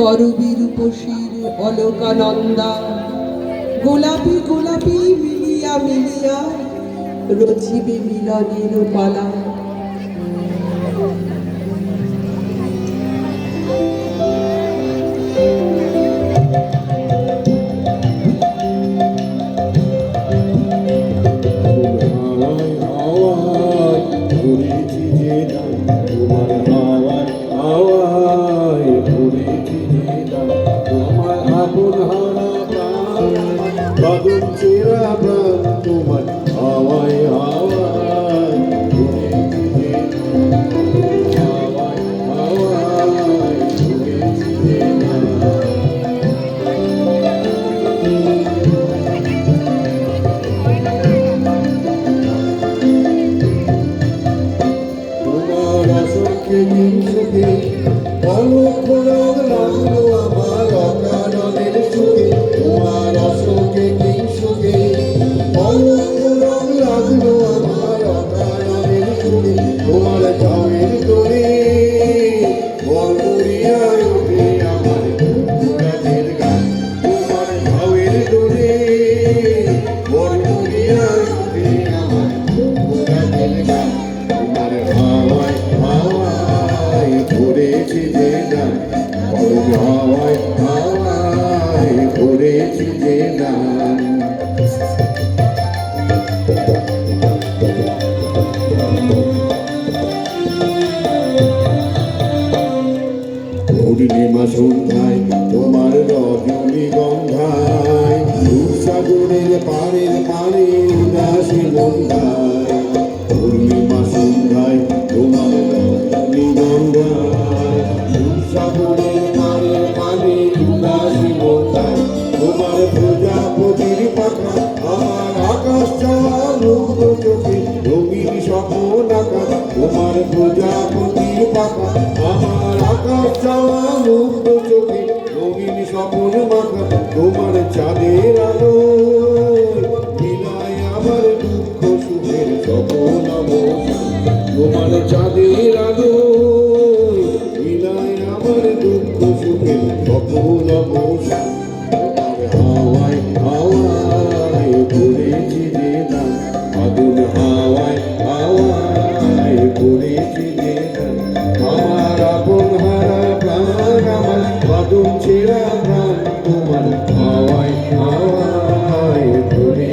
করবীর উপশীর অলোকানন্দা, গোলাপি গোলাপি মিলিয়া মিলিয়া রচিবে মিলনের পালা। বাদুর চেরা প্রাণ তোমার হাওয়ায় হাওয়ায় ঘুরেছে, হাওয়ায় হাওয়ায় ঘুরেছে। তোমার অসংখ্য সুখে অলক্ষ রোগ লাগলো আমার অকারণের সুখে। তোমার অসংখ্য সুখে অলক্ষ রোগ লাগলো আমার অকারণের সুখে। তোমার চামের তোরে বরবরিয়া ওঠে আমার রাতের গান। তোমার ঝাউয়ের তোরে বরবরিয়া ওঠে আমার রাতের গান। তোমার হাওয়ায় হাওয়ায় ঘুরেছি যে গান, হাওয়ায় হাওয়ায় ঘুরেছি যে গান। পূর্ণিমা সন্ধ্যায় তোমার রজনী গন্ধায়, সাগরের পাড়ের পাড়ে উদাসী গন্ধায়। পূর্ণিমা সন্ধ্যায় তোমার রজনী গন্ধায়, সাগরের পাড়ের পাড়ে উদাসী গন্ধায়। তোমার প্রজাপতির পাখা আমার আকাশ চাওয়া মুগ্ধ চোখে রঙিন স্বপ্ন আঁকা। তোমার প্রজাপতির পাখা আমার আকাশ চাওয়া মুগ্ধ চোখে রঙিন স্বপ্ন মাখা। তোমার চাঁদের আলো মিলায় আমার দুঃখ সুখের স্বপ্ন অবসান। তোমার চাঁদের আলো মিলায় আমার দুঃখ সুখের স্বপ্ন অবসান। হাওয়ায় হাওয়ায় ঘুরেছি যে গান, আগুন হাওয়ায় হাওয়ায় ঘুরেছি যে গান। আমার আপন হারা প্রাণ আমার বাদুর ছেঁড়া প্রাণ তোমার হাওয়ায় হাওয়ায় ঘুরে